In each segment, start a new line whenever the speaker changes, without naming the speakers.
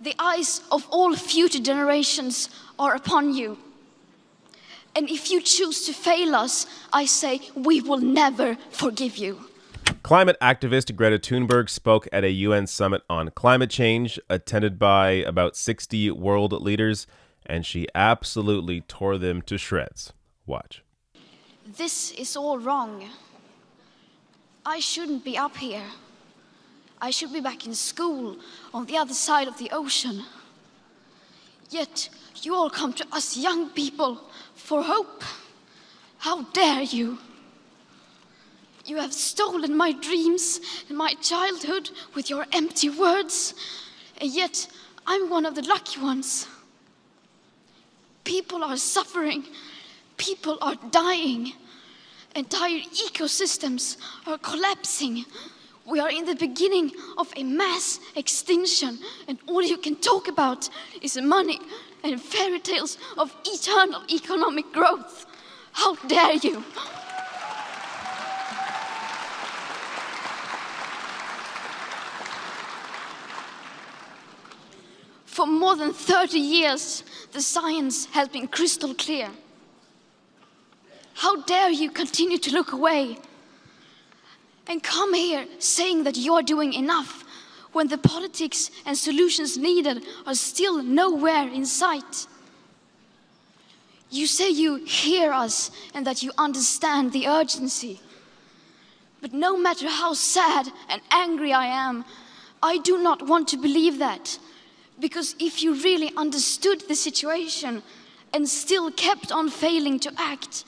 The eyes of all future generations are upon you. And if you choose to fail us, I say we will never forgive you.
Climate activist Greta Thunberg spoke at a UN summit on climate change, attended by about 60 world leaders, and she absolutely tore them to shreds. Watch.
This is all wrong. I shouldn't be up here. I should be back in school on the other side of the ocean. Yet you all come to us young people for hope. How dare you? You have stolen my dreams and my childhood with your empty words, and yet I'm one of the lucky ones. People are suffering, people are dying, entire ecosystems are collapsing. We are in the beginning of a mass extinction, and all you can talk about is money and fairy tales of eternal economic growth. How dare you? For more than 30 years, the science has been crystal clear. How dare you continue to look away and come here saying that you are doing enough when the politics and solutions needed are still nowhere in sight? You say you hear us and that you understand the urgency. But no matter how sad and angry I am, I do not want to believe that. Because if you really understood the situation and still kept on failing to act,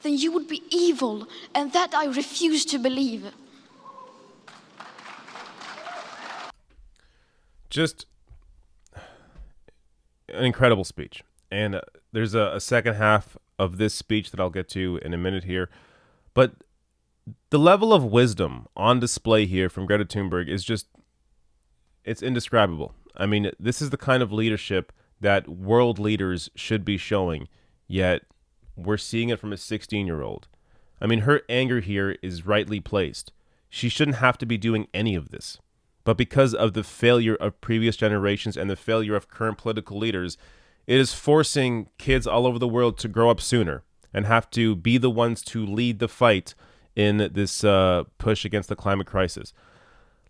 then you would be evil, and that I refuse to believe.
Just an incredible speech. And there's a second half of this speech that I'll get to in a minute here. But the level of wisdom on display here from Greta Thunberg is just, it's indescribable. I mean, this is the kind of leadership that world leaders should be showing, yet we're seeing it from a 16-year-old. I mean, her anger here is rightly placed. She shouldn't have to be doing any of this. But because of the failure of previous generations and the failure of current political leaders, it is forcing kids all over the world to grow up sooner and have to be the ones to lead the fight in this push against the climate crisis.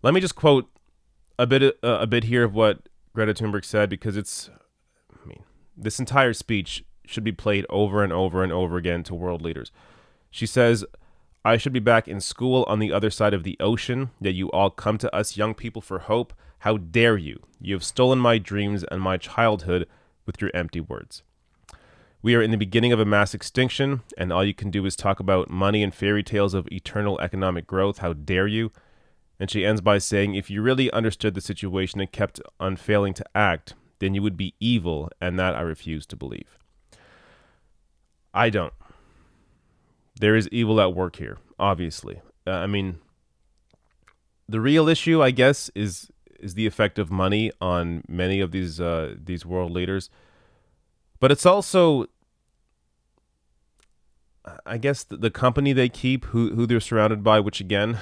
Let me just quote a bit here of what Greta Thunberg said, because this entire speech should be played over and over and over again to world leaders. She says, "I should be back in school on the other side of the ocean, yet you all come to us young people for hope. How dare you? You have stolen my dreams and my childhood with your empty words. We are in the beginning of a mass extinction, and all you can do is talk about money and fairy tales of eternal economic growth. How dare you?" And she ends by saying, "If you really understood the situation and kept on failing to act, then you would be evil, and that I refuse to believe." I don't. There is evil at work here, obviously. I mean, the real issue, I guess, is the effect of money on many of these world leaders. But it's also, I guess, the company they keep, who they're surrounded by, which again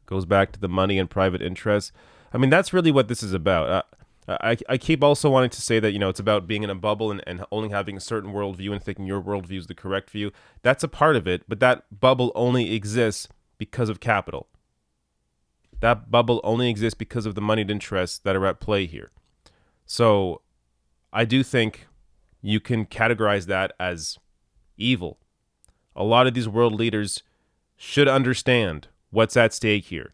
goes back to the money and private interests. I mean, that's really what this is about. I keep also wanting to say that, it's about being in a bubble and only having a certain worldview and thinking your worldview is the correct view. That's a part of it, but that bubble only exists because of capital. That bubble only exists because of the moneyed interests that are at play here. So I do think you can categorize that as evil. A lot of these world leaders should understand what's at stake here.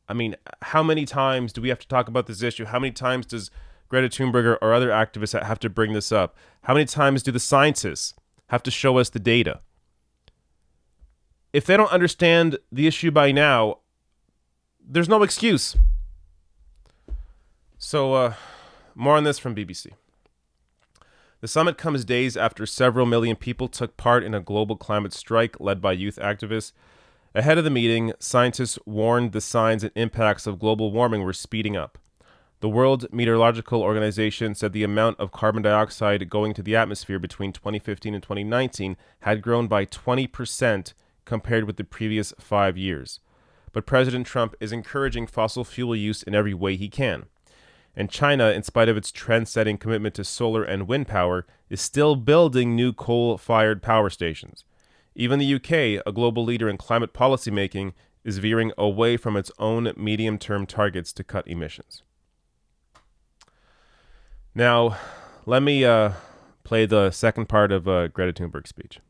I mean, how many times do we have to talk about this issue? How many times does Greta Thunberg or other activists have to bring this up? How many times do the scientists have to show us the data? If they don't understand the issue by now, there's no excuse. So, more on this from BBC. The summit comes days after several million people took part in a global climate strike led by youth activists. Ahead of the meeting, scientists warned the signs and impacts of global warming were speeding up. The World Meteorological Organization said the amount of carbon dioxide going to the atmosphere between 2015 and 2019 had grown by 20% compared with the previous 5 years. But President Trump is encouraging fossil fuel use in every way he can. And China, in spite of its trend-setting commitment to solar and wind power, is still building new coal-fired power stations. Even the UK, a global leader in climate policy making, is veering away from its own medium-term targets to cut emissions. Now, let me play the second part of Greta Thunberg's speech.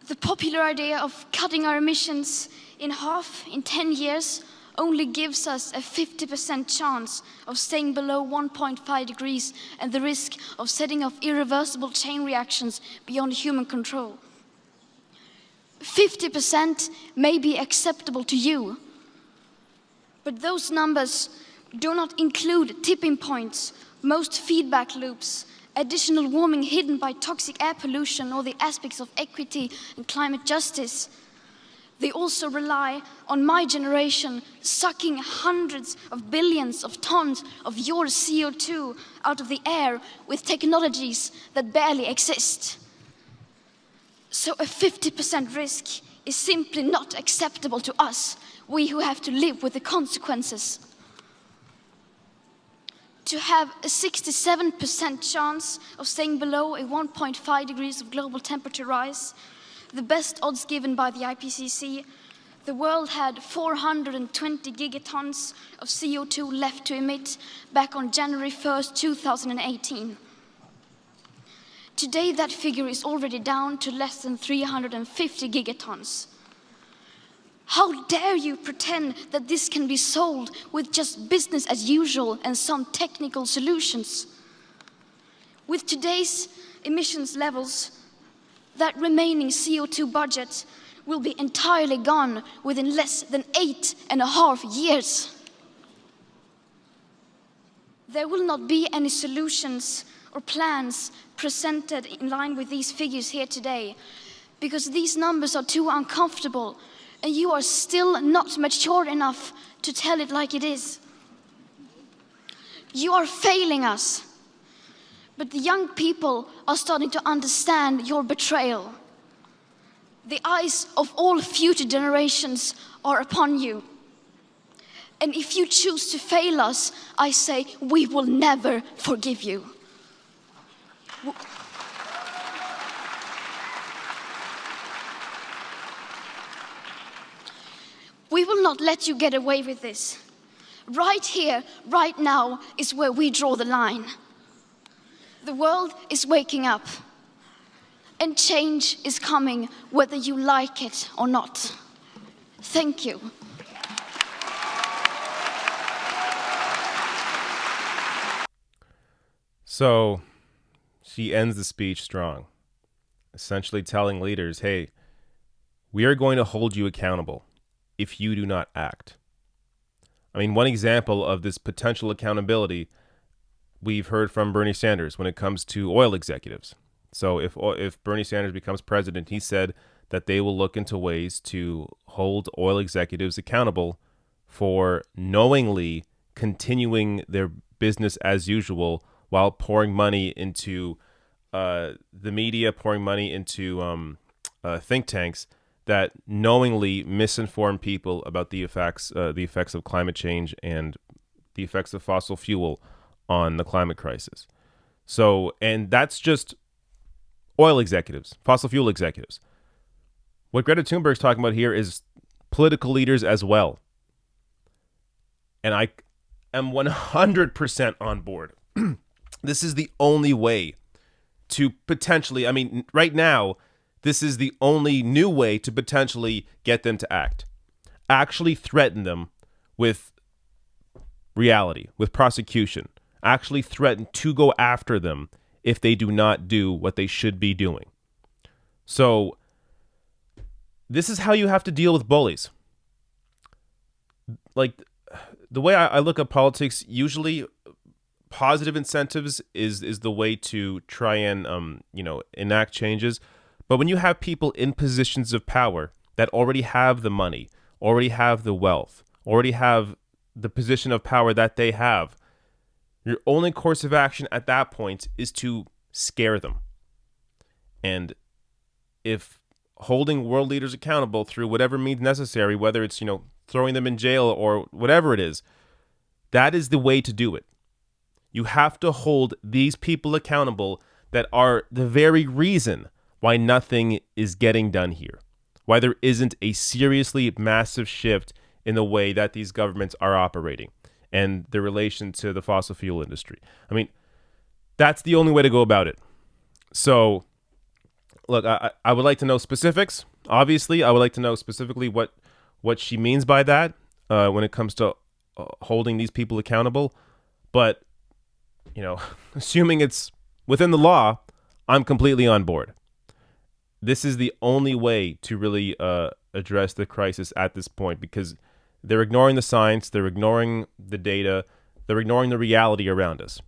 The popular idea of cutting our emissions in half in 10 years only gives us a 50% chance of staying below 1.5 degrees and the risk of setting off irreversible chain reactions beyond human control. 50% may be acceptable to you, but those numbers do not include tipping points, most feedback loops, additional warming hidden by toxic air pollution, or the aspects of equity and climate justice. They also rely on my generation sucking hundreds of billions of tons of your CO2 out of the air with technologies that barely exist. So a 50% risk is simply not acceptable to us, we who have to live with the consequences. To have a 67% chance of staying below a 1.5 degrees of global temperature rise, the best odds given by the IPCC, the world had 420 gigatons of CO2 left to emit back on January 1st, 2018. Today, that figure is already down to less than 350 gigatons. How dare you pretend that this can be solved with just business as usual and some technical solutions? With today's emissions levels, that remaining CO2 budget will be entirely gone within less than 8.5 years. There will not be any solutions or plans presented in line with these figures here today, because these numbers are too uncomfortable and you are still not mature enough to tell it like it is. You are failing us, but the young people are starting to understand your betrayal. The eyes of all future generations are upon you. And if you choose to fail us, I say we will never forgive you. We will not let you get away with this. Right here, right now, is where we draw the line. The world is waking up, and change is coming whether you like it or not. Thank you.
So, she ends the speech strong, essentially telling leaders, hey, we are going to hold you accountable if you do not act. I mean, one example of this potential accountability we've heard from Bernie Sanders when it comes to oil executives. So if Bernie Sanders becomes president, he said that they will look into ways to hold oil executives accountable for knowingly continuing their business as usual while pouring money into the media, pouring money into think tanks that knowingly misinform people about the effects of climate change and the effects of fossil fuel on the climate crisis. So, and that's just oil executives, fossil fuel executives. What Greta Thunberg's talking about here is political leaders as well. And I am 100% on board. This is the only way to potentially, I mean, right now, this is the only new way to potentially get them to act. Actually threaten them with reality, with prosecution. Actually threaten to go after them if they do not do what they should be doing. So, this is how you have to deal with bullies. Like, the way I look at politics, usually positive incentives is the way to try and enact changes. But when you have people in positions of power that already have the money, already have the wealth, already have the position of power that they have, your only course of action at that point is to scare them. And if holding world leaders accountable through whatever means necessary, whether it's, throwing them in jail or whatever it is, That is the way to do it. You have to hold these people accountable that are the very reason why nothing is getting done here, why there isn't a seriously massive shift in the way that these governments are operating and their relation to the fossil fuel industry. I mean, that's the only way to go about it. So, look, I would like to know specifics. Obviously, I would like to know specifically what she means by that when it comes to holding these people accountable. But, assuming it's within the law, I'm completely on board. This is the only way to really address the crisis at this point, because they're ignoring the science, they're ignoring the data, they're ignoring the reality around us.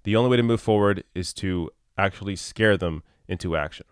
The only way to move forward is to actually scare them into action.